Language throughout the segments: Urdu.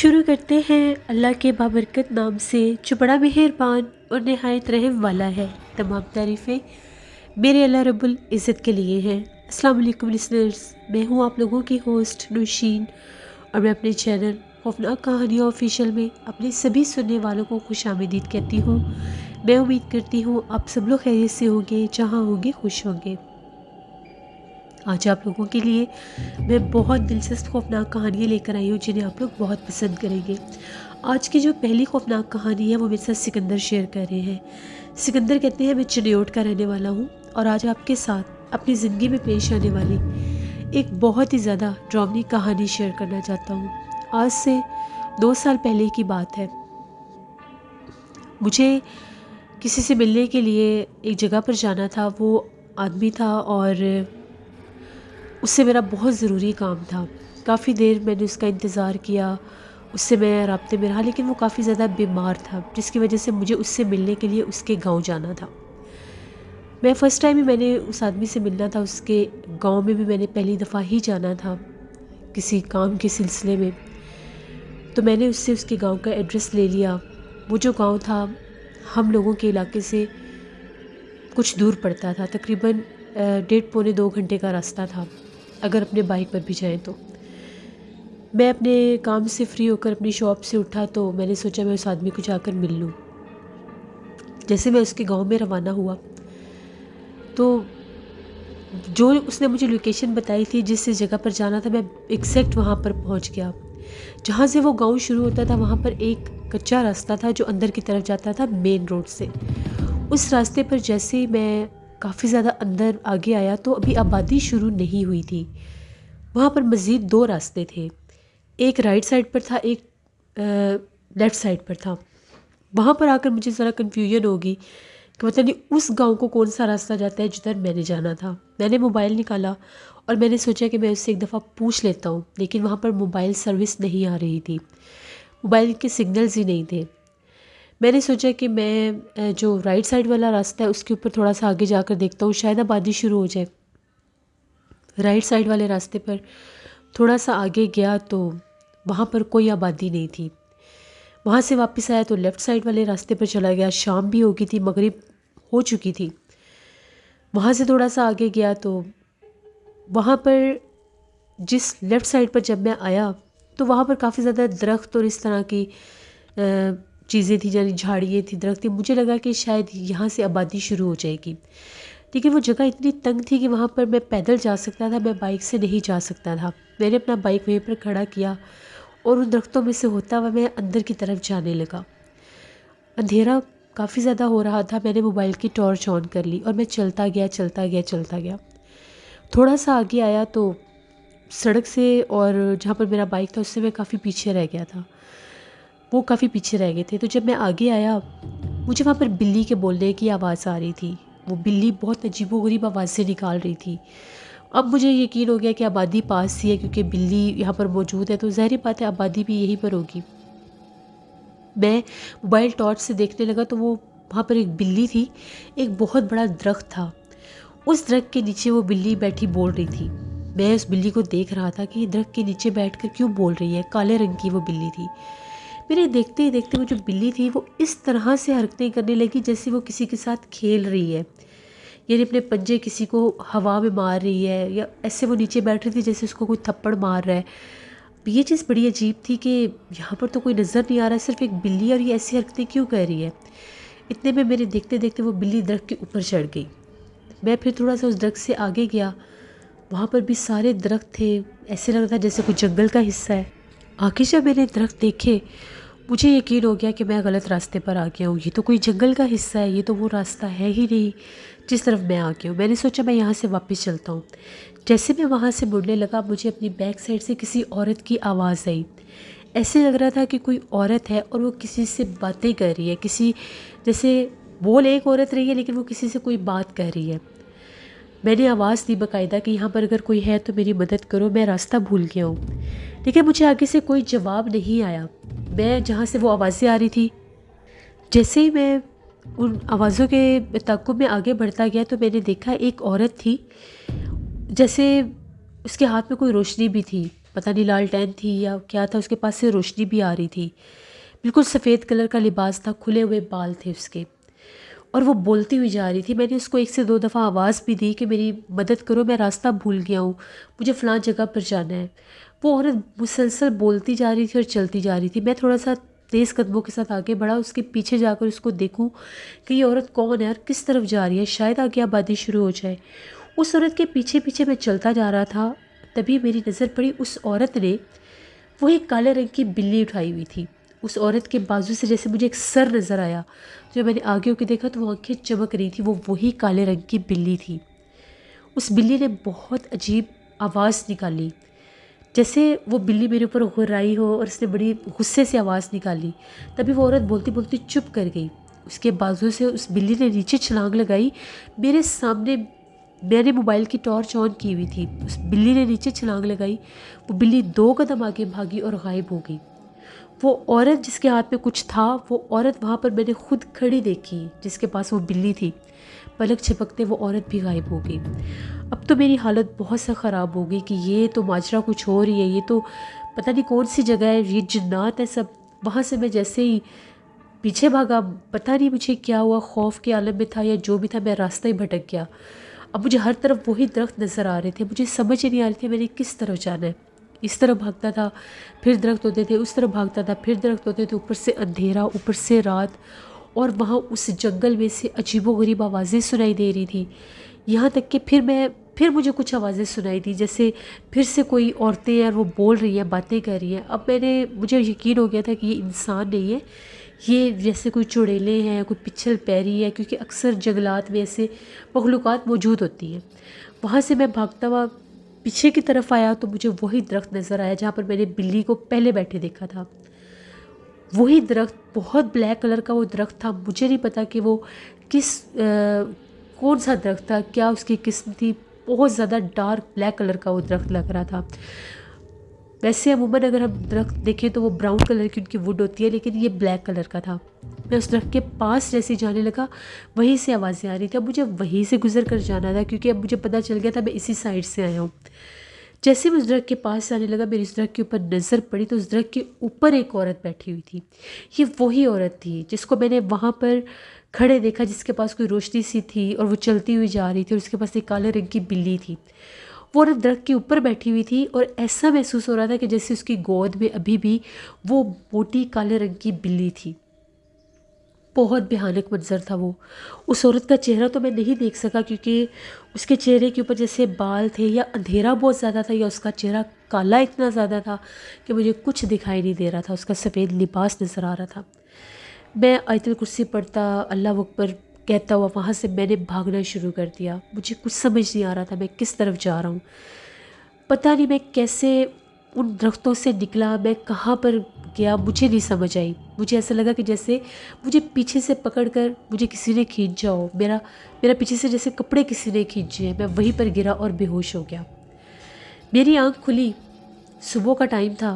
شروع کرتے ہیں اللہ کے بابرکت نام سے جو بڑا مہربان اور نہایت رحم والا ہے۔ تمام تعریفیں میرے اللہ رب العزت کے لیے ہیں۔ السلام علیکم لسنرز، میں ہوں آپ لوگوں کی ہوسٹ نوشین، اور میں اپنے چینل خوفناک کہانیاں آفیشیل میں اپنے سبھی سننے والوں کو خوش آمدید کہتی ہوں۔ میں امید کرتی ہوں آپ سب لوگ خیریت سے ہوں گے، جہاں ہوں گے خوش ہوں گے۔ آج آپ لوگوں کے لیے میں بہت دلچسپ خوفناک کہانیاں لے کر آئی ہوں جنہیں آپ لوگ بہت پسند کریں گے۔ آج کی جو پہلی خوفناک کہانی ہے وہ میرے ساتھ سکندر شیئر کر رہے ہیں۔ سکندر کہتے ہیں میں چنیوٹ کا رہنے والا ہوں، اور آج آپ کے ساتھ اپنی زندگی میں پیش آنے والی ایک بہت ہی زیادہ ڈراؤنی کہانی شیئر کرنا چاہتا ہوں۔ آج سے 2 سال پہلے کی بات ہے۔ مجھے کسی سے ملنے کے لیے ایک جگہ پر جانا تھا۔ وہ آدمی تھا اور اس سے میرا بہت ضروری کام تھا۔ کافی دیر میں نے اس کا انتظار کیا، اس سے میں رابطے میں رہا، لیکن وہ کافی زیادہ بیمار تھا، جس کی وجہ سے مجھے اس سے ملنے کے لیے اس کے گاؤں جانا تھا۔ میں فرسٹ ٹائم ہی میں نے اس آدمی سے ملنا تھا، اس کے گاؤں میں بھی میں نے پہلی دفعہ ہی جانا تھا کسی کام کے سلسلے میں۔ تو میں نے اس سے اس کے گاؤں کا ایڈریس لے لیا۔ وہ جو گاؤں تھا ہم لوگوں کے علاقے سے کچھ دور پڑتا تھا، تقریباً 1.5-2 گھنٹے کا راستہ تھا اگر اپنے بائک پر بھی جائیں تو۔ میں اپنے کام سے فری ہو کر اپنی شاپ سے اٹھا تو میں نے سوچا میں اس آدمی کو جا کر مل لوں۔ جیسے میں اس کے گاؤں میں روانہ ہوا تو جو اس نے مجھے لوکیشن بتائی تھی جس جگہ پر جانا تھا، میں ایگزیکٹ وہاں پر پہنچ گیا۔ جہاں سے وہ گاؤں شروع ہوتا تھا وہاں پر ایک کچا راستہ تھا جو اندر کی طرف جاتا تھا مین روڈ سے۔ اس راستے پر جیسے ہی میں کافی زیادہ اندر آگے آیا تو ابھی آبادی شروع نہیں ہوئی تھی۔ وہاں پر مزید 2 راستے تھے، ایک رائٹ سائڈ پر تھا، ایک لیفٹ سائڈ پر تھا۔ وہاں پر آ کر مجھے ذرا کنفیوژن ہوگی کہ پتہ نہیں اس گاؤں کو کون سا راستہ جاتا ہے جدھر میں نے جانا تھا۔ میں نے موبائل نکالا اور میں نے سوچا کہ میں اس سے ایک دفعہ پوچھ لیتا ہوں، لیکن وہاں پر موبائل سروس نہیں آ رہی تھی، موبائل کے سگنلز ہی نہیں تھے۔ میں نے سوچا کہ میں جو رائٹ سائڈ والا راستہ ہے اس کے اوپر تھوڑا سا آگے جا کر دیکھتا ہوں، شاید آبادی شروع ہو جائے۔ رائٹ سائڈ والے راستے پر تھوڑا سا آگے گیا تو وہاں پر کوئی آبادی نہیں تھی۔ وہاں سے واپس آیا تو لیفٹ سائڈ والے راستے پر چلا گیا۔ شام بھی ہو گئی تھی، مغرب ہو چکی تھی۔ وہاں سے تھوڑا سا آگے گیا تو وہاں پر جس لیفٹ سائڈ پر جب میں آیا تو وہاں پر کافی زیادہ درخت اور اس طرح کی چیزیں تھیں، یعنی جھاڑیاں تھیں، درخت تھیں۔ مجھے لگا کہ شاید یہاں سے آبادی شروع ہو جائے گی، لیکن وہ جگہ اتنی تنگ تھی کہ وہاں پر میں پیدل جا سکتا تھا، میں بائک سے نہیں جا سکتا تھا۔ میں نے اپنا بائک وہیں پر کھڑا کیا اور ان درختوں میں سے ہوتا ہوا میں اندر کی طرف جانے لگا۔ اندھیرا کافی زیادہ ہو رہا تھا، میں نے موبائل کی ٹارچ آن کر لی اور میں چلتا گیا۔ تھوڑا سا آگے آیا تو سڑک سے اور جہاں پر میرا بائک تھا اس سے میں کافی پیچھے رہ گیا تھا، وہ کافی پیچھے رہ گئے تھے۔ تو جب میں آگے آیا مجھے وہاں پر بلی کے بولنے کی آواز آ رہی تھی۔ وہ بلی بہت عجیب و غریب آوازیں نکال رہی تھی۔ اب مجھے یقین ہو گیا کہ آبادی پاس ہی ہے، کیونکہ بلی یہاں پر موجود ہے تو ظاہری بات ہے آبادی بھی یہیں پر ہوگی۔ میں موبائل ٹارچ سے دیکھنے لگا تو وہ وہاں پر ایک بلی تھی، ایک بہت بڑا درخت تھا، اس درخت کے نیچے وہ بلی بیٹھی بول رہی تھی۔ میں اس بلی کو دیکھ رہا تھا کہ یہ درخت کے نیچے بیٹھ کر کیوں بول رہی ہے۔ کالے رنگ کی وہ بلی تھی۔ میرے دیکھتے ہی دیکھتے وہ جو بلی تھی وہ اس طرح سے حرکتیں کرنے لگی جیسے وہ کسی کے ساتھ کھیل رہی ہے، یعنی اپنے پنجے کسی کو ہوا میں مار رہی ہے، یا ایسے وہ نیچے بیٹھ رہی تھی جیسے اس کو کوئی تھپڑ مار رہا ہے۔ یہ چیز بڑی عجیب تھی کہ یہاں پر تو کوئی نظر نہیں آ رہا ہے، صرف ایک بلی، اور یہ ایسی حرکتیں کیوں کر رہی ہے۔ اتنے میں میرے دیکھتے دیکھتے وہ بلی درخت کے اوپر چڑھ گئی۔ میں پھر تھوڑا سا اس درخت سے آگے گیا، وہاں پر بھی سارے درخت تھے، ایسے لگ رہا تھا جیسے کوئی جنگل کا حصہ ہے۔ آگے جب میں نے درخت دیکھے مجھے یقین ہو گیا کہ میں غلط راستے پر آ گیا ہوں، یہ تو کوئی جنگل کا حصہ ہے، یہ تو وہ راستہ ہے ہی نہیں جس طرف میں آ گیا ہوں۔ میں نے سوچا میں یہاں سے واپس چلتا ہوں۔ جیسے میں وہاں سے مڑنے لگا مجھے اپنی بیک سائڈ سے کسی عورت کی آواز آئی۔ ایسے لگ رہا تھا کہ کوئی عورت ہے اور وہ کسی سے باتیں کر رہی ہے، کسی جیسے بول ایک عورت رہی ہے لیکن وہ کسی سے کوئی بات کر رہی ہے۔ میں نے آواز دی باقاعدہ کہ یہاں پر اگر کوئی ہے تو میری مدد کرو، میں راستہ بھول گیا ہوں، لیکن مجھے آگے سے کوئی جواب نہیں آیا۔ میں جہاں سے وہ آوازیں آ رہی تھی، جیسے ہی میں ان آوازوں کے تعاقب میں آگے بڑھتا گیا تو میں نے دیکھا ایک عورت تھی، جیسے اس کے ہاتھ میں کوئی روشنی بھی تھی، پتہ نہیں لالٹین تھی یا کیا تھا، اس کے پاس سے روشنی بھی آ رہی تھی۔ بالکل سفید کلر کا لباس تھا، کھلے ہوئے بال تھے اس کے، اور وہ بولتی ہوئی جا رہی تھی۔ میں نے اس کو 1 سے 2 دفعہ آواز بھی دی کہ میری مدد کرو، میں راستہ بھول گیا ہوں، مجھے فلاں جگہ پر جانا ہے۔ وہ عورت مسلسل بولتی جا رہی تھی اور چلتی جا رہی تھی۔ میں تھوڑا سا تیز قدموں کے ساتھ آگے بڑھا، اس کے پیچھے جا کر اس کو دیکھوں کہ یہ عورت کون ہے اور کس طرف جا رہی ہے، شاید آگے آبادی شروع ہو جائے۔ اس عورت کے پیچھے پیچھے میں چلتا جا رہا تھا، تبھی میری نظر پڑی اس عورت نے، وہ ایک کالے رنگ کی بلی اٹھائی ہوئی تھی۔ اس عورت کے بازو سے جیسے مجھے ایک سر نظر آیا، جب میں نے آگے ہو کے دیکھا تو وہ آنکھیں چمک رہی تھی، وہ وہی کالے رنگ کی بلی تھی۔ اس بلی نے بہت عجیب آواز نکالی، جیسے وہ بلی میرے اوپر غرائی ہو، اور اس نے بڑی غصے سے آواز نکالی۔ تبھی وہ عورت بولتی بولتی چپ کر گئی۔ اس کے بازو سے اس بلی نے نیچے چھلانگ لگائی میرے سامنے۔ میں نے موبائل کی ٹارچ آن کی ہوئی تھی، اس بلی نے نیچے چھلانگ لگائی، وہ بلی 2 قدم آگے بھاگی اور غائب ہو گئی۔ وہ عورت جس کے ہاتھ میں کچھ تھا، وہ عورت وہاں پر میں نے خود کھڑی دیکھی جس کے پاس وہ بلی تھی، پلک چھپکتے وہ عورت بھی غائب ہو گئی۔ اب تو میری حالت بہت سا خراب ہو گئی کہ یہ تو ماجرا کچھ ہو رہی ہے، یہ تو پتہ نہیں کون سی جگہ ہے، یہ جنات ہے سب۔ وہاں سے میں جیسے ہی پیچھے بھاگا، پتہ نہیں مجھے کیا ہوا، خوف کے عالم میں تھا یا جو بھی تھا، میں راستہ ہی بھٹک گیا۔ اب مجھے ہر طرف وہی درخت نظر آ رہے تھے، مجھے سمجھ ہی نہیں آ رہی تھی میں نے کس طرف جانا ہے۔ اس طرف بھاگتا تھا پھر درخت ہوتے تھے، اس طرف بھاگتا تھا پھر درخت ہوتے تھے، اوپر سے اندھیرا، اوپر سے رات، اور وہاں اس جنگل میں سے عجیب و غریب آوازیں سنائی دے رہی تھی۔ یہاں تک کہ پھر مجھے کچھ آوازیں سنائی دی، جیسے پھر سے کوئی عورتیں ہیں اور وہ بول رہی ہیں، باتیں کر رہی ہیں۔ اب مجھے یقین ہو گیا تھا کہ یہ انسان نہیں ہے، یہ جیسے کوئی چڑیلیں ہیں، کوئی پچھل پیری ہے، کیونکہ اکثر جنگلات میں ایسے مخلوقات موجود ہوتی ہیں۔ وہاں سے میں بھاگتا ہوا پیچھے کی طرف آیا تو مجھے وہی درخت نظر آیا جہاں پر میں نے بلی کو پہلے بیٹھے دیکھا تھا۔ وہی درخت، بہت بلیک کلر کا وہ درخت تھا۔ مجھے نہیں پتا کہ وہ کون سا درخت تھا، کیا اس کی قسم تھی، بہت زیادہ ڈارک بلیک کلر کا وہ درخت لگ رہا تھا۔ ویسے عموماً اگر ہم درخت دیکھیں تو وہ براؤن کلر کی ان کی ووڈ ہوتی ہے، لیکن یہ بلیک کلر کا تھا۔ میں اس درخت کے پاس جیسے جانے لگا، وہیں سے آوازیں آ رہی تھی۔ اب مجھے وہیں سے گزر کر جانا تھا، کیونکہ اب مجھے پتہ چل گیا تھا میں اسی سائڈ سے آیا ہوں۔ جیسے میں اس درخت کے پاس جانے لگا، میری اس درخت کے اوپر نظر پڑی تو اس درخت کے اوپر ایک عورت بیٹھی ہوئی تھی۔ یہ وہی عورت تھی جس کو میں نے وہاں پر کھڑے دیکھا، جس کے پاس کوئی روشنی سی تھی اور وہ چلتی ہوئی جا رہی تھی، اور اس کے پاس ایک کالے رنگ کی بلی تھی۔ وہ عورت درخت کے اوپر بیٹھی ہوئی تھی، اور ایسا محسوس ہو رہا تھا کہ جیسے اس کی گود میں ابھی بھی وہ موٹی کالے رنگ کی بلی تھی۔ بہت بھیانک منظر تھا وہ۔ اس عورت کا چہرہ تو میں نہیں دیکھ سکا، کیونکہ اس کے چہرے کے اوپر جیسے بال تھے، یا اندھیرا بہت زیادہ تھا، یا اس کا چہرہ کالا اتنا زیادہ تھا کہ مجھے کچھ دکھائی نہیں دے رہا تھا، اس کا سفید لباس نظر آ رہا تھا۔ میں آیت الکرسی پڑھتا، اللہ اکبر کہتا ہوا وہاں سے میں نے بھاگنا شروع کر دیا۔ مجھے کچھ سمجھ نہیں آ رہا تھا میں کس طرف جا رہا ہوں، پتہ نہیں میں کیسے ان درختوں سے نکلا، میں کہاں پر گیا، مجھے نہیں سمجھ آئی۔ مجھے ایسا لگا کہ جیسے مجھے پیچھے سے پکڑ کر مجھے کسی نے کھینچا ہو، میرا پیچھے سے جیسے کپڑے کسی نے کھینچے ہیں۔ میں وہیں پر گرا اور بے ہوش ہو گیا۔ میری آنکھ کھلی، صبح کا ٹائم تھا،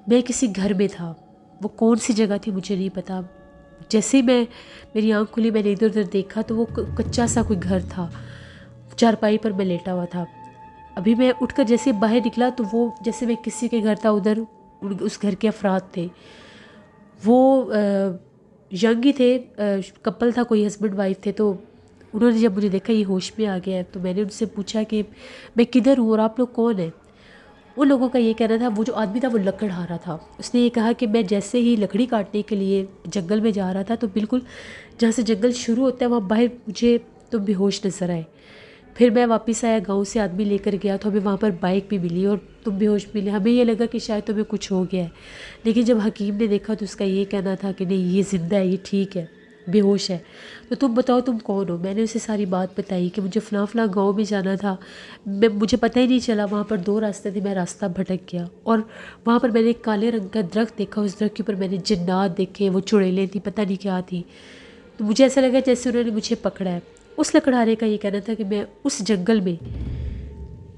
میں کسی گھر میں تھا، وہ کون سی جگہ تھی مجھے نہیں پتا۔ جیسے ہی میری آنکھ کھلی، میں نے ادھر ادھر دیکھا تو وہ کچا سا کوئی گھر تھا، چارپائی پر میں لیٹا ہوا تھا۔ ابھی میں اٹھ کر جیسے باہر نکلا تو وہ جیسے میں کسی کے گھر تھا، ادھر اس گھر کے افراد تھے، وہ ینگ ہی تھے، کپل تھا، کوئی ہسبینڈ وائف تھے۔ تو انہوں نے جب مجھے دیکھا یہ ہوش میں آ گیا ہے، تو میں نے ان سے پوچھا کہ میں کدھر ہوں اور آپ لوگ کون ہیں؟ ان لوگوں کا یہ کہنا تھا، وہ جو آدمی تھا وہ لکڑہارا تھا، اس نے یہ کہا کہ میں جیسے ہی لکڑی کاٹنے کے لیے جنگل میں جا رہا تھا، تو بالکل جہاں سے جنگل شروع ہوتا ہے وہاں باہر مجھے تم بے ہوش نظر آئے۔ پھر میں واپس آیا، گاؤں سے آدمی لے کر گیا تو ہمیں وہاں پر بائک بھی ملی اور تم بے ہوش ملے۔ ہمیں یہ لگا کہ شاید تمہیں کچھ ہو گیا ہے، لیکن جب حکیم نے دیکھا تو اس کا یہ کہنا تھا کہ نہیں، یہ زندہ ہے، یہ ٹھیک ہے، بے ہوش ہے۔ تو تم بتاؤ تم کون ہو؟ میں نے اسے ساری بات بتائی کہ مجھے فلاں فلاں گاؤں میں جانا تھا، مجھے پتہ ہی نہیں چلا، وہاں پر 2 راستے تھے، میں راستہ بھٹک گیا، اور وہاں پر میں نے ایک کالے رنگ کا درخت دیکھا، اس درخت کے اوپر میں نے جنات دیکھے، وہ چڑیلیں تھیں، پتہ نہیں کیا تھی۔ تو مجھے ایسا لگا جیسے انہوں نے مجھے پکڑا ہے۔ اس لکڑہارے کا یہ کہنا تھا کہ میں اس جنگل میں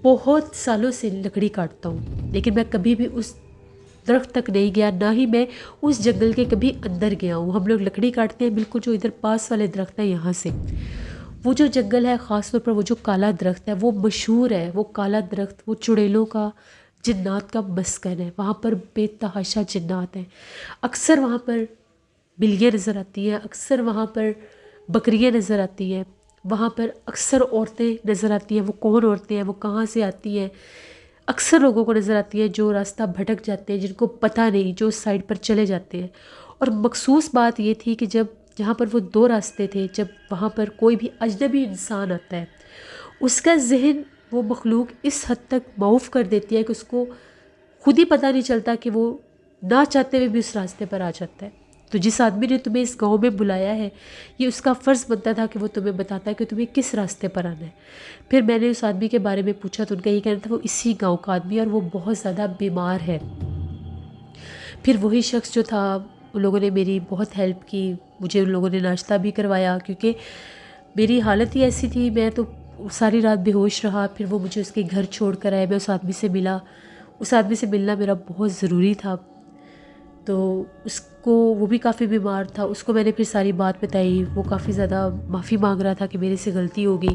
بہت سالوں سے لکڑی کاٹتا ہوں، لیکن میں کبھی بھی اس درخت تک نہیں گیا، نہ ہی میں اس جنگل کے کبھی اندر گیا ہوں۔ ہم لوگ لکڑی کاٹتے ہیں بالکل جو ادھر پاس والے درخت ہیں یہاں سے۔ وہ جو جنگل ہے، خاص طور پر وہ جو کالا درخت ہے، وہ مشہور ہے، وہ کالا درخت، وہ چڑیلوں کا جنات کا مسکن ہے، وہاں پر بے تحاشا جنات ہیں۔ اکثر وہاں پر بلیاں نظر آتی ہیں، اکثر وہاں پر بکریاں نظر آتی ہیں، وہاں پر اکثر عورتیں نظر آتی ہیں۔ وہ کون عورتیں ہیں، وہ کہاں سے آتی ہیں؟ اکثر لوگوں کو نظر آتی ہیں جو راستہ بھٹک جاتے ہیں، جن کو پتہ نہیں، جو اس سائڈ پر چلے جاتے ہیں۔ اور مخصوص بات یہ تھی کہ جہاں پر وہ دو راستے تھے، جب وہاں پر کوئی بھی اجنبی انسان آتا ہے، اس کا ذہن وہ مخلوق اس حد تک معوف کر دیتی ہے کہ اس کو خود ہی پتہ نہیں چلتا کہ وہ نہ چاہتے ہوئے بھی اس راستے پر آ جاتا ہے۔ تو جس آدمی نے تمہیں اس گاؤں میں بلایا ہے، یہ اس کا فرض بنتا تھا کہ وہ تمہیں بتاتا ہے کہ تمہیں کس راستے پر آنا ہے۔ پھر میں نے اس آدمی کے بارے میں پوچھا تو ان کا یہ کہنا تھا وہ اسی گاؤں کا آدمی ہے اور وہ بہت زیادہ بیمار ہے۔ پھر وہی شخص جو تھا، ان لوگوں نے میری بہت ہیلپ کی، مجھے ان لوگوں نے ناشتہ بھی کروایا، کیونکہ میری حالت ہی ایسی تھی، میں تو ساری رات بے ہوش رہا۔ پھر وہ مجھے اس کے گھر چھوڑ کر آئے، میں اس آدمی سے ملا، اس آدمی سے ملنا میرا بہت ضروری تھا۔ تو اس کو، وہ بھی کافی بیمار تھا، اس کو میں نے پھر ساری بات بتائی۔ وہ کافی زیادہ معافی مانگ رہا تھا کہ میرے سے غلطی ہو گئی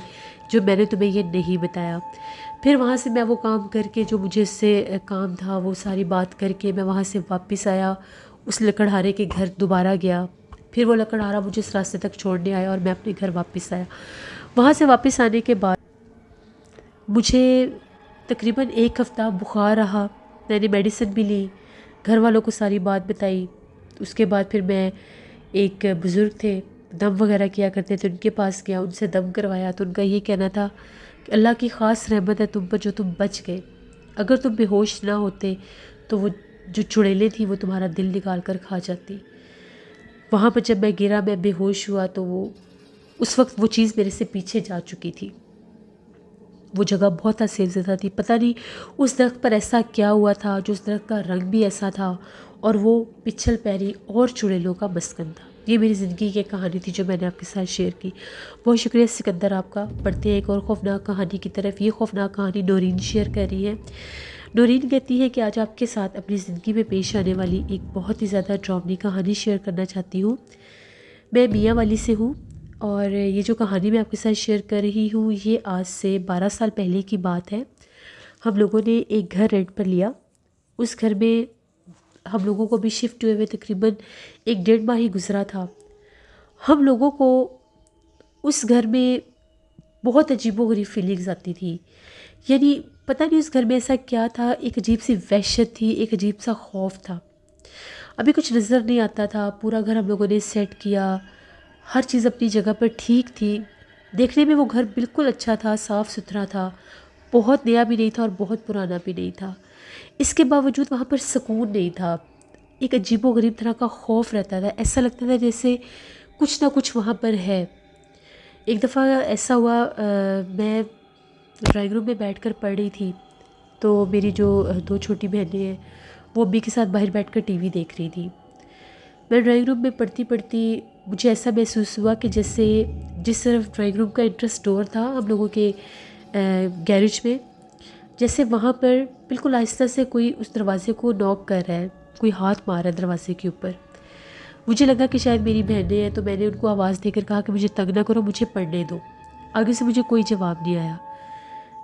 جو میں نے تمہیں یہ نہیں بتایا۔ پھر وہاں سے میں وہ کام کر کے، جو مجھے اس سے کام تھا، وہ ساری بات کر کے میں وہاں سے واپس آیا، اس لکڑہارے کے گھر دوبارہ گیا۔ پھر وہ لکڑہارا مجھے اس راستے تک چھوڑنے آیا اور میں اپنے گھر واپس آیا۔ وہاں سے واپس آنے کے بعد مجھے تقریباً 1 ہفتہ بخار رہا، میں نے میڈیسن بھی لی، گھر والوں کو ساری بات بتائی۔ اس کے بعد پھر میں، ایک بزرگ تھے، دم وغیرہ کیا کرتے تھے، ان کے پاس گیا، ان سے دم کروایا۔ تو ان کا یہ کہنا تھا کہ اللہ کی خاص رحمت ہے تم پر جو تم بچ گئے، اگر تم بے ہوش نہ ہوتے تو وہ جو چڑیلیں تھیں وہ تمہارا دل نکال کر کھا جاتی۔ وہاں پر جب میں گرا، میں بے ہوش ہوا، تو اس وقت وہ چیز میرے سے پیچھے جا چکی تھی۔ وہ جگہ بہت حسین زدہ تھی، پتہ نہیں اس درخت پر ایسا کیا ہوا تھا جو اس درخت کا رنگ بھی ایسا تھا، اور وہ پچھل پیری اور چڑیلوں کا مسکن تھا۔ یہ میری زندگی کی کہانی تھی جو میں نے آپ کے ساتھ شیئر کی۔ بہت شکریہ سکندر آپ کا۔ بڑھتے ہیں ایک اور خوفناک کہانی کی طرف۔ یہ خوفناک کہانی نورین شیئر کر رہی ہے۔ نورین کہتی ہے کہ آج آپ کے ساتھ اپنی زندگی میں پیش آنے والی ایک بہت ہی زیادہ ڈراؤنی کہانی شیئر کرنا چاہتی ہوں۔ میں میاں والی سے ہوں، اور یہ جو کہانی میں آپ کے ساتھ شیئر کر رہی ہوں، یہ آج سے 12 سال پہلے کی بات ہے۔ ہم لوگوں نے ایک گھر رینٹ پر لیا۔ اس گھر میں ہم لوگوں کو بھی شفٹ ہوئے ہوئے تقریباً 1 ڈیڑھ ماہ ہی گزرا تھا۔ ہم لوگوں کو اس گھر میں بہت عجیب و غریب فیلنگز آتی تھی، یعنی پتہ نہیں اس گھر میں ایسا کیا تھا، ایک عجیب سی وحشت تھی، ایک عجیب سا خوف تھا۔ ابھی کچھ نظر نہیں آتا تھا، پورا گھر ہم لوگوں نے سیٹ کیا، ہر چیز اپنی جگہ پر ٹھیک تھی۔ دیکھنے میں وہ گھر بالکل اچھا تھا، صاف ستھرا تھا، بہت نیا بھی نہیں تھا اور بہت پرانا بھی نہیں تھا۔ اس کے باوجود وہاں پر سکون نہیں تھا، ایک عجیب و غریب طرح کا خوف رہتا تھا، ایسا لگتا تھا جیسے کچھ نہ کچھ وہاں پر ہے۔ ایک دفعہ ایسا ہوا، میں ڈرائنگ روم میں بیٹھ کر پڑھ رہی تھی، تو میری جو 2 چھوٹی بہنیں ہیں وہ امی کے ساتھ باہر بیٹھ کر ٹی وی دیکھ رہی تھی۔ میں ڈرائنگ روم میں پڑھتی پڑھتی مجھے ایسا محسوس ہوا کہ جیسے جس طرف ڈرائنگ روم کا انٹرس ڈور تھا ہم لوگوں کے گیریج میں، جیسے وہاں پر بالکل آہستہ سے کوئی اس دروازے کو نوک کر رہا ہے، کوئی ہاتھ مار رہا ہے دروازے کے اوپر۔ مجھے لگا کہ شاید میری بہنیں ہیں، تو میں نے ان کو آواز دے کر کہا کہ مجھے تنگ نہ کرو، مجھے پڑھنے دو۔ آگے سے مجھے کوئی جواب نہیں آیا۔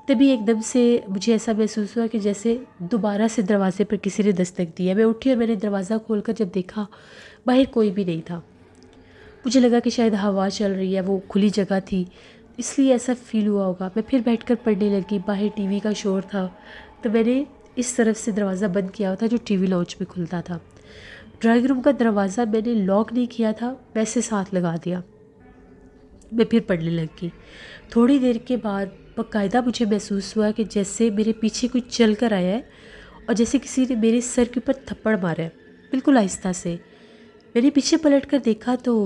تبھی ایک دم سے مجھے ایسا محسوس ہوا کہ جیسے دوبارہ سے دروازے پر کسی نے دستک دی ہے۔ میں اٹھی اور میں نے دروازہ کھول کر جب دیکھا، باہر کوئی بھی نہیں تھا۔ مجھے لگا کہ شاید ہوا چل رہی ہے، وہ کھلی جگہ تھی، اس لیے ایسا فیل ہوا ہوگا۔ میں پھر بیٹھ کر پڑھنے لگی، باہر ٹی وی کا شور تھا، تو میں نے اس طرف سے دروازہ بند کیا ہوا تھا جو ٹی وی لاؤنج میں کھلتا تھا۔ ڈرائنگ روم کا دروازہ میں نے لاک نہیں کیا تھا، ویسے ساتھ لگا دیا۔ میں پھر پڑھنے لگ گئی۔ تھوڑی دیر کے بعد باقاعدہ مجھے محسوس ہوا کہ جیسے میرے پیچھے کچھ چل کر آیا ہے، اور جیسے کسی نے میرے سر کے اوپر تھپڑ مارا ہے، بالکل آہستہ سے۔ میں نے پیچھے پلٹ کر دیکھا تو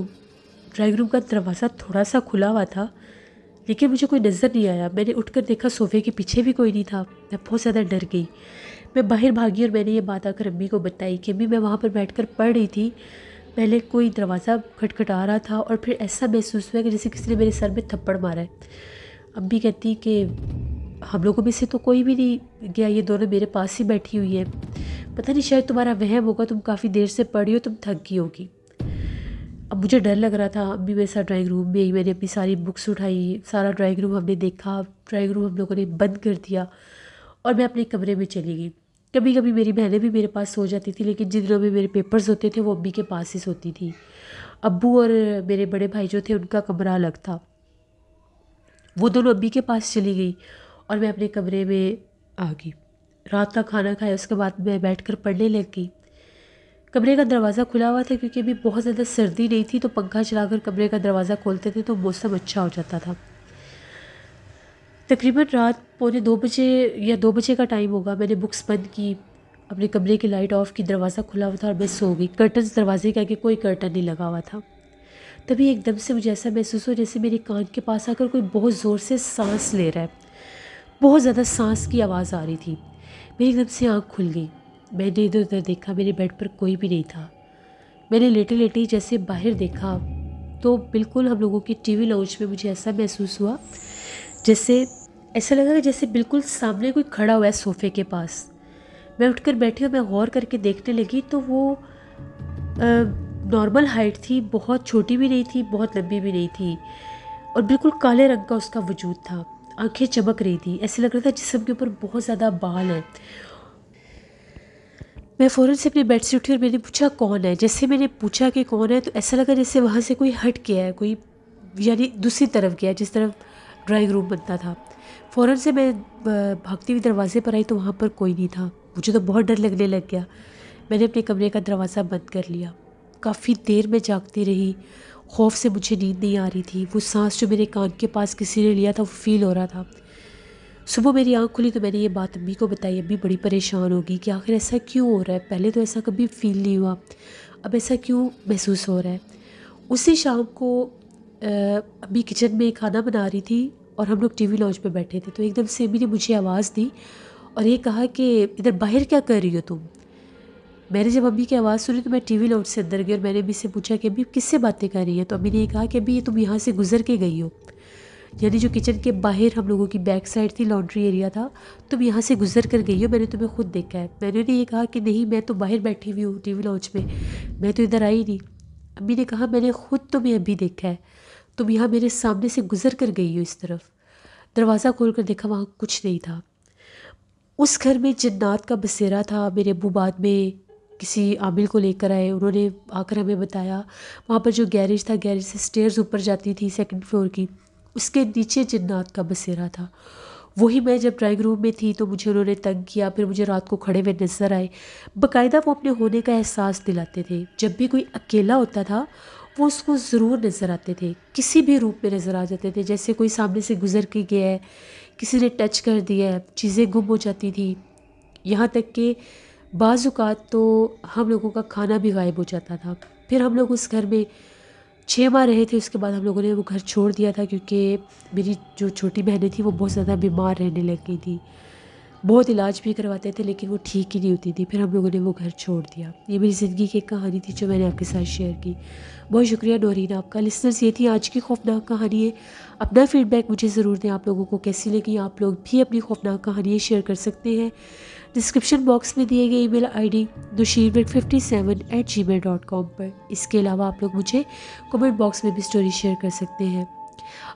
ڈرائنگ روم کا دروازہ تھوڑا سا کھلا ہوا تھا، لیکن مجھے کوئی نظر نہیں آیا۔ میں نے اٹھ کر دیکھا، صوفے کے پیچھے بھی کوئی نہیں تھا۔ میں بہت زیادہ ڈر گئی، میں باہر بھاگی اور میں نے یہ بات آ کر امی کو بتائی کہ امی میں وہاں پر بیٹھ کر پڑھ رہی تھی، پہلے کوئی دروازہ کھٹکھٹا رہا تھا اور پھر ایسا محسوس ہوا کہ جیسے کسی نے میرے سر میں تھپڑ مارا ہے۔ امی کہتی کہ ہم لوگوں میں سے تو کوئی بھی نہیں گیا، یہ دونوں میرے پاس ہی بیٹھی ہوئی ہیں، پتہ نہیں شاید تمہارا وہم ہوگا، تم کافی دیر سے پڑھی ہو، تم تھک گئی ہوگی۔ اب مجھے ڈر لگ رہا تھا، امی میرے ساتھ ڈرائنگ روم میں آئی، میں نے اپنی ساری بکس اٹھائی، سارا ڈرائنگ روم ہم نے دیکھا، ڈرائنگ روم ہم لوگوں نے بند کر دیا اور میں اپنے کمرے میں چلی گئی۔ کبھی کبھی میری بہنیں بھی میرے پاس سو جاتی تھی، لیکن جن دنوں میں میرے پیپرز ہوتے تھے وہ امی کے پاس ہی سوتی تھی۔ ابو اور میرے بڑے بھائی جو تھے ان کا کمرہ الگ تھا، وہ دونوں امی کے پاس چلی گئی اور میں اپنے کمرے میں آ گئی۔ رات کا کھانا کھایا، اس کے بعد میں بیٹھ کر پڑھنے لگ گئی۔ کمرے کا دروازہ کھلا ہوا تھا کیونکہ ابھی بہت زیادہ سردی نہیں تھی، تو پنکھا چلا کر کمرے کا دروازہ کھولتے تھے تو موسم اچھا ہو جاتا تھا۔ تقریباً رات 1:45 یا 2 بجے کا ٹائم ہوگا، میں نے بکس بند کی، اپنے کمرے کی لائٹ آف کی، دروازہ کھلا ہوا تھا اور میں سو گئی۔ کرٹنز دروازے کے آگے کوئی کرٹن نہیں لگا ہوا تھا۔ تبھی ایک دم سے مجھے ایسا محسوس ہوا جیسے میرے کان کے پاس آ کر کوئی بہت زور سے سانس لے رہا ہے، بہت زیادہ سانس کی آواز آ رہی تھی۔ میری ایک دم سے آنکھ کھل گئی، میں نے ادھر ادھر دیکھا، میرے بیڈ پر کوئی بھی نہیں تھا۔ میں نے لیٹے لیٹے جیسے باہر دیکھا تو بالکل ہم لوگوں کی ٹی وی لاؤنج میں مجھے ایسا محسوس ہوا جیسے ایسا لگا کہ جیسے بالکل سامنے کوئی کھڑا ہوا ہے صوفے کے پاس۔ میں اٹھ کر بیٹھی اور میں غور کر کے دیکھنے لگی تو وہ نارمل ہائٹ تھی، بہت چھوٹی بھی نہیں تھی، بہت لمبی بھی نہیں تھی، اور بالکل کالے رنگ کا اس کا وجود تھا۔ آنکھیں چمک رہی تھی، ایسے لگ رہا تھا جسم کے اوپر بہت زیادہ بال ہیں۔ میں فوراً سے اپنے بیڈ سے اٹھی اور میں نے پوچھا کون ہے۔ جیسے میں نے پوچھا کہ کون ہے تو ایسا لگا جیسے وہاں سے کوئی ہٹ گیا ہے، کوئی یعنی دوسری طرف گیا جس طرف ڈرائنگ روم بنتا تھا۔ فوراً سے میں بھاگتی ہوئی دروازے پر آئی تو وہاں پر کوئی نہیں تھا۔ مجھے تو بہت ڈر لگنے لگ گیا۔ میں نے اپنے کمرے کا دروازہ بند کر لیا۔ کافی دیر میں جاگتی رہی، خوف سے مجھے نیند نہیں آ رہی تھی۔ وہ سانس جو میرے کان کے پاس کسی نے لیا تھا وہ فیل ہو رہا تھا۔ صبح میری آنکھ کھلی تو میں نے یہ بات امی کو بتائی۔ امی بڑی پریشان ہوگی کہ آخر ایسا کیوں ہو رہا ہے، پہلے تو ایسا کبھی فیل نہیں ہوا، اب ایسا کیوں محسوس ہو رہا ہے۔ اسی شام کو امی کچن میں کھانا بنا رہی تھی اور ہم لوگ ٹی وی لاؤنج پہ بیٹھے تھے، تو ایک دم سے امی نے مجھے آواز دی اور یہ کہا کہ ادھر باہر کیا کر رہی ہو تم۔ میں نے جب امی کی آواز سنی تو میں ٹی وی لاؤنج سے اندر گئی اور میں نے امی سے پوچھا کہ امی کس سے باتیں کر رہی ہیں، تو امی نے یہ کہا کہ ابھی تم یہاں سے گزر کے گئی ہو، یعنی جو کچن کے باہر ہم لوگوں کی بیک سائڈ تھی، لانڈری ایریا تھا، تم یہاں سے گزر کر گئی ہو، میں نے تمہیں خود دیکھا ہے۔ میں نے یہ کہا کہ نہیں، میں تو باہر بیٹھی ہوئی ہوں ٹی وی لاؤنج میں، میں تو ادھر آئی نہیں۔ امی نے کہا میں نے خود تمہیں ابھی دیکھا ہے، تم یہاں میرے سامنے سے گزر کر گئی ہو اس طرف۔ دروازہ کھول کر دیکھا، وہاں کچھ نہیں تھا۔ اس گھر میں جنات کا بسیرا تھا۔ میرے ابو بعد میں کسی عامل کو لے کر آئے، انہوں نے آ کر ہمیں بتایا وہاں پر جو گیریج تھا، گیریج سے سٹیئرز اوپر جاتی تھی 2nd فلور کی، اس کے نیچے جنات کا بسیرا تھا۔ وہی میں جب ڈرائنگ روم میں تھی تو مجھے انہوں نے تنگ کیا، پھر مجھے رات کو کھڑے ہوئے نظر آئے۔ باقاعدہ وہ اپنے ہونے کا احساس دلاتے تھے، جب بھی کوئی اکیلا ہوتا تھا وہ اس کو ضرور نظر آتے تھے، کسی بھی روپ میں نظر آ جاتے تھے، جیسے کوئی سامنے سے گزر کے گیا ہے، کسی نے ٹچ کر دیا ہے، چیزیں گم ہو جاتی تھی، یہاں تک کہ بعض اوقات تو ہم لوگوں کا کھانا بھی غائب ہو جاتا تھا۔ پھر ہم لوگ اس گھر میں 6 ماہ رہے تھے، اس کے بعد ہم لوگوں نے وہ گھر چھوڑ دیا تھا کیونکہ میری جو چھوٹی بہنیں تھیں وہ بہت زیادہ بیمار رہنے لگ گئی تھیں، بہت علاج بھی کرواتے تھے لیکن وہ ٹھیک ہی نہیں ہوتی تھی۔ پھر ہم لوگوں نے وہ گھر چھوڑ دیا۔ یہ میری زندگی کی ایک کہانی تھی جو میں نے آپ کے ساتھ شیئر کی۔ بہت شکریہ نورین آپ کا۔ لسنرز، یہ تھی آج کی خوفناک کہانی ہے۔ اپنا فیڈ بیک مجھے ضرور دیں، آپ لوگوں کو کیسی لگی۔ آپ لوگ بھی اپنی خوفناک کہانیاں شیئر کر سکتے ہیں ڈسکرپشن باکس میں دیے گئے ای میل آئی ڈی nushirbeck57@gmail.com پر۔ اس کے علاوہ آپ لوگ مجھے کمنٹ باکس میں بھی سٹوری شیئر کر سکتے ہیں۔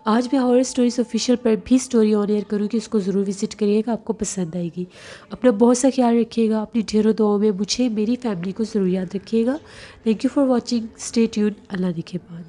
آج میں ہارر سٹوریز آفیشیل پر بھی سٹوری آن ایئر کروں گی، اس کو ضرور وزٹ کریے گا، آپ کو پسند آئے گی۔ اپنا بہت سا خیال رکھیے گا، اپنی ڈھیروں دعاؤں میں مجھے، میری فیملی کو ضرور یاد رکھیے گا۔ Thank you for watching, stay tune, اللہ نگہبان۔